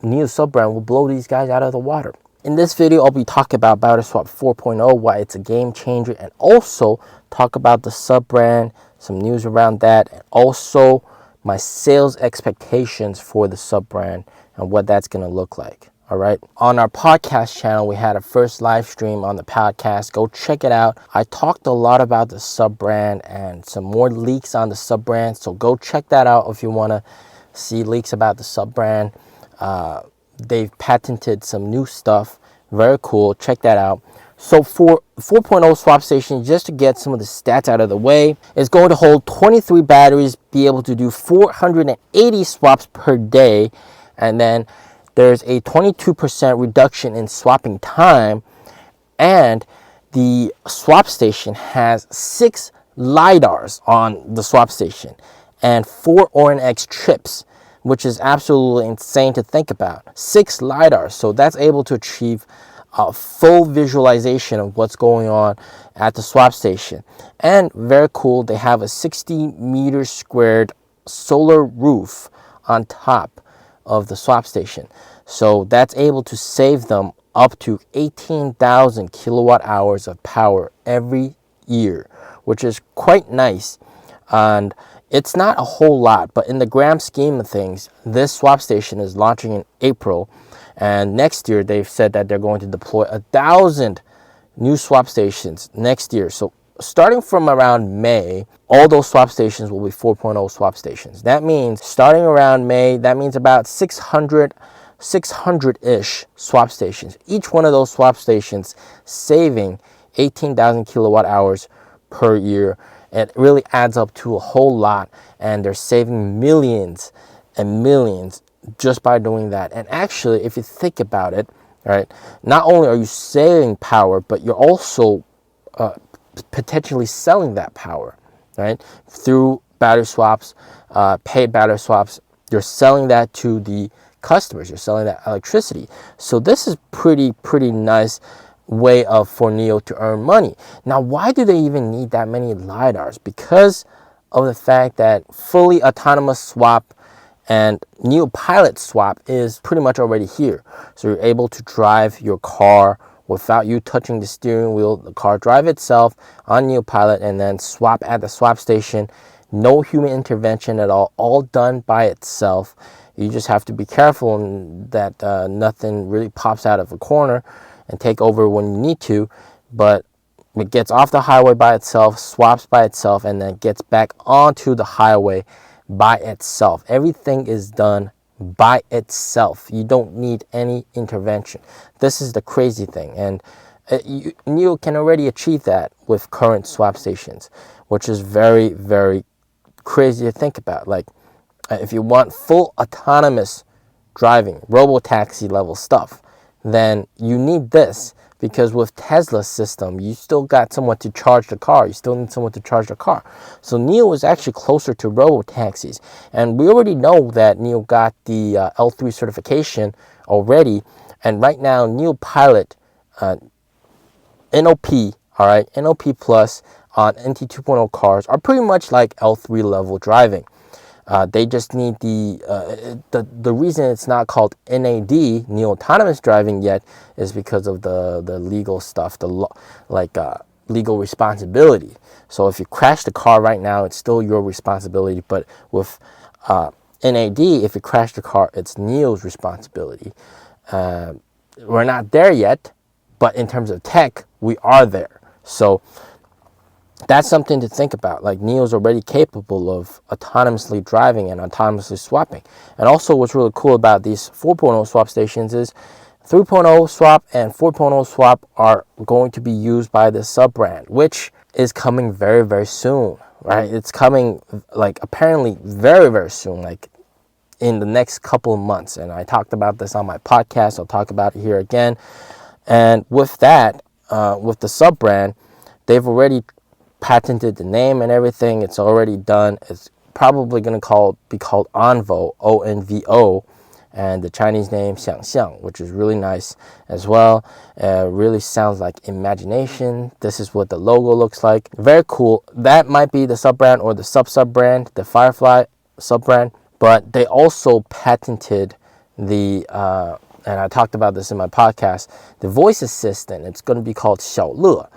NIO sub-brand will blow these guys out of the water. In this video, I'll be talking about BatterySwap 4.0, why it's a game changer, and also talk about the sub-brand, some news around that, and also my sales expectations for the sub-brand and what that's going to look like. All right. On our podcast channel, we had a first live stream on the podcast. Go check it out. I talked a lot about the sub-brand and some more leaks on the sub-brand. So go check that out if you want to see leaks about the sub-brand. They've patented some new stuff. Very cool. Check that out. So for 4.0 swap station, just to get some of the stats out of the way, it's going to hold 23 batteries, be able to do 480 swaps per day, and then there's a 22% reduction in swapping time, and the swap station has 6 LiDARs on the swap station and 4 ORNX chips, which is absolutely insane to think about. 6 LiDARs, so that's able to achieve a full visualization of what's going on at the swap station. And very cool, they have a 60 meters squared solar roof on top of the swap station, so that's able to save them up to 18,000 kilowatt hours of power every year, which is quite nice. And it's not a whole lot, but in the grand scheme of things, this swap station is launching in April, and next year they've said that they're going to deploy 1,000 new swap stations next year. So starting from around May, all those swap stations will be 4.0 swap stations. That means starting around May, that means about 600-ish swap stations. Each one of those swap stations saving 18,000 kilowatt hours per year. It really adds up to a whole lot, and they're saving millions and millions just by doing that. And actually, if you think about it, right, not only are you saving power, but you're also potentially selling that power, right, through battery swaps, paid battery swaps. You're selling that to the customers. You're selling that electricity. So this is pretty nice way for NIO to earn money. Now, why do they even need that many LiDARs? Because of the fact that fully autonomous swap and NIO Pilot swap is pretty much already here. So you're able to drive your car without you touching the steering wheel. The car drive itself on NIO Pilot and then swap at the swap station. No human intervention at all done by itself. You just have to be careful that nothing really pops out of a corner and take over when you need to, but it gets off the highway by itself, swaps by itself, and then gets back onto the highway by itself. Everything is done by itself. You don't need any intervention. This is the crazy thing, and NIO can already achieve that with current swap stations, which is very crazy to think about. Like, if you want full autonomous driving, robo-taxi level stuff, then you need this, because with Tesla's system, you still got someone to charge the car. You still need someone to charge the car. So NIO is actually closer to robo-taxis. And we already know that NIO got the L3 certification already. And right now, NIO Pilot, NOP, all right, NOP Plus on NT 2.0 cars are pretty much like L3 level driving. They just need the reason it's not called NAD, NIO Autonomous Driving, yet is because of the legal stuff, legal responsibility. So if you crash the car right now, it's still your responsibility. But with NAD, if you crash the car, it's NIO's responsibility. We're not there yet, but in terms of tech, we are there. So that's something to think about. Like, NIO is already capable of autonomously driving and autonomously swapping. And also, what's really cool about these 4.0 swap stations is 3.0 swap and 4.0 swap are going to be used by the sub-brand, which is coming very soon, right? It's coming, like, apparently very soon, like in the next couple of months. And I talked about this on my podcast. I'll talk about it here again. And with that, with the sub-brand, they've already patented the name and everything. It's already done. It's probably going to be called Onvo, ONVO, and the Chinese name Xiangxiang, which is really nice as well. Really sounds like imagination. This is what the logo looks like. Very cool. That might be the sub-brand or the sub-brand, the Firefly sub-brand, but they also patented the and I talked about this in my podcast, the voice assistant. It's going to be called 小乐,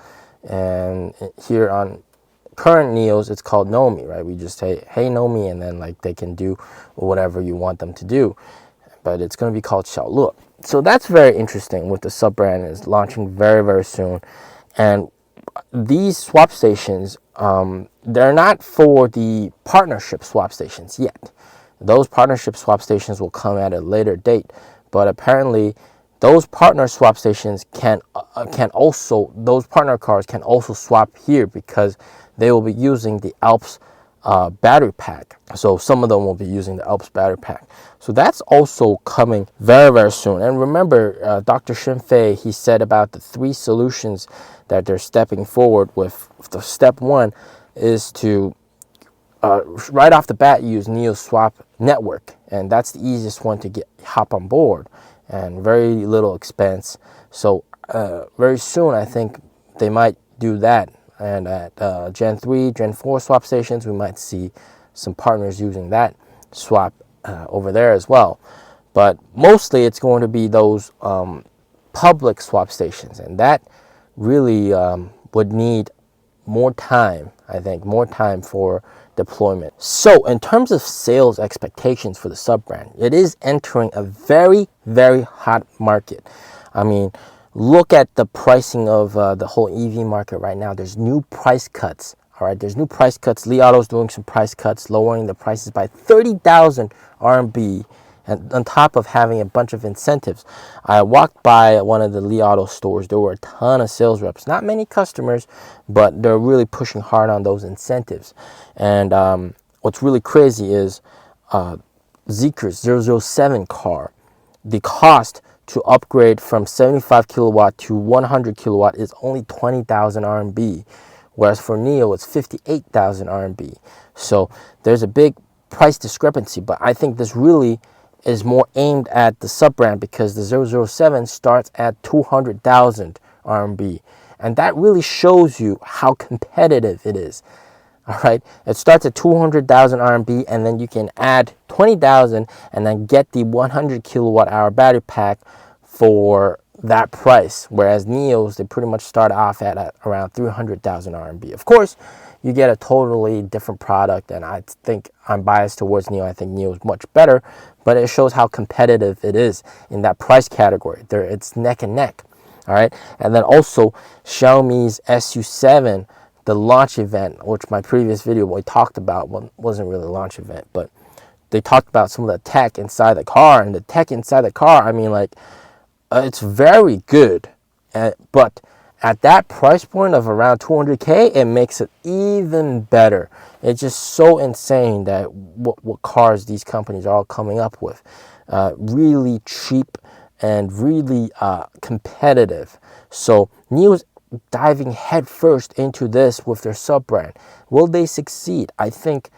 and here on current Neos, it's called Nomi, right? We just say, hey Nomi, and then like they can do whatever you want them to do. But it's going to be called 小乐. So that's very interesting with the sub-brand is launching very, very soon. And these swap stations, they're not for the partnership swap stations yet. Those partnership swap stations will come at a later date. But apparently, those partner swap stations can also, those partner cars can also swap here because they will be using the Alps battery pack. So some of them will be using the Alps battery pack. So that's also coming very, very soon. And remember, Dr. Shinfei, he said about the 3 solutions that they're stepping forward with. The step 1 is to right off the bat use NIO Swap Network, and that's the easiest one to hop on board, and very little expense. So very soon, I think they might do that. And at Gen 3, Gen 4 swap stations, we might see some partners using that swap over there as well. But mostly, it's going to be those public swap stations, and that really would need more time, I think, more time for deployment. So in terms of sales expectations for the sub-brand, it is entering a very, very hot market. I mean, look at the pricing of the whole EV market right now. There's new price cuts. All right, there's new price cuts. Li Auto's doing some price cuts, lowering the prices by 30,000 RMB, and on top of having a bunch of incentives. I walked by one of the Li Auto stores. There were a ton of sales reps, not many customers, but they're really pushing hard on those incentives. And what's really crazy is Zeekr's 007 car, the cost to upgrade from 75 kilowatt to 100 kilowatt is only 20,000 RMB, whereas for NIO it's 58,000 RMB. So there's a big price discrepancy, but I think this really is more aimed at the sub-brand because the 007 starts at 200,000 RMB. And that really shows you how competitive it is. All right, it starts at 200,000 RMB, and then you can add 20,000 and then get the 100 kilowatt hour battery pack for that price. Whereas NIOs, they pretty much start off at around 300,000 RMB. Of course, you get a totally different product, and I think I'm biased towards NIO. I think NIO is much better, but it shows how competitive it is in that price category. It's neck and neck. All right, and then also Xiaomi's SU7, the launch event, which my previous video we talked about, wasn't really a launch event, but they talked about some of the tech inside the car, and the tech inside the car, I mean, like, it's very good, but at that price point of around 200K, it makes it even better. It's just so insane that what cars these companies are all coming up with. Really cheap and really competitive. So NIO's diving headfirst into this with their sub-brand. Will they succeed? I think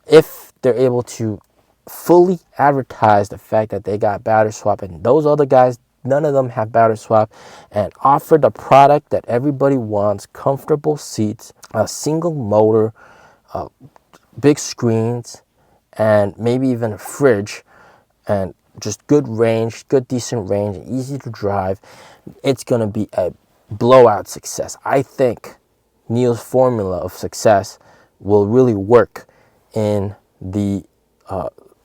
if they're able to fully advertise the fact that they got battery swap, and those other guys, none of them have battery swap, and offer the product that everybody wants, comfortable seats, a single motor, big screens, and maybe even a fridge, and just good range, good decent range, easy to drive, it's going to be a blowout success. I think NIO's formula of success will really work in the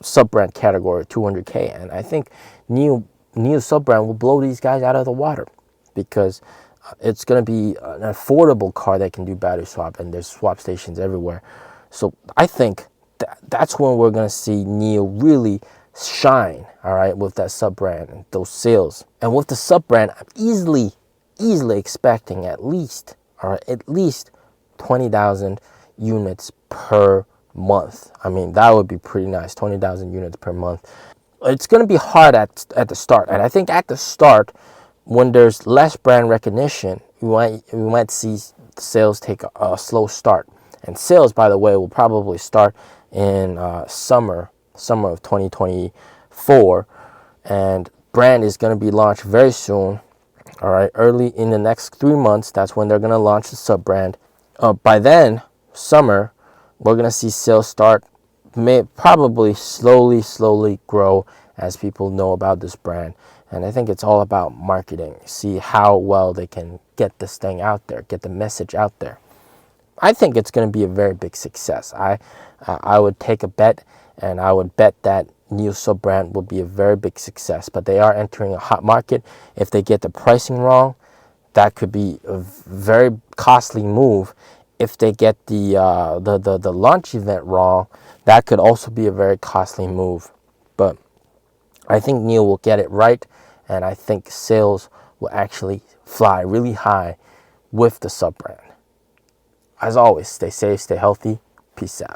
sub-brand category, 200K, and I think NIO sub-brand will blow these guys out of the water because it's going to be an affordable car that can do battery swap, and there's swap stations everywhere. So I think that's when we're going to see NIO really shine, all right, with that sub-brand and those sales. And with the sub-brand, I'm easily expecting at least 20,000 units per month. I mean, that would be pretty nice, 20,000 units per month. It's going to be hard at the start, and I think at the start, when there's less brand recognition, we might see sales take a slow start. And sales, by the way, will probably start in summer of 2024, and brand is going to be launched very soon. All right, early in the next 3 months, that's when they're going to launch the sub-brand. By then, summer, we're going to see sales start, may probably slowly grow, as people know about this brand. And I think it's all about marketing. See how well they can get this thing out there, get the message out there. I think it's going to be a very big success. I would take a bet, and I would bet that NIO sub brand will be a very big success. But they are entering a hot market. If they get the pricing wrong, that could be a very costly move. If they get the launch event wrong, that could also be a very costly move. But I think NIO will get it right, and I think sales will actually fly really high with the sub brand. As always, stay safe, stay healthy. Peace out.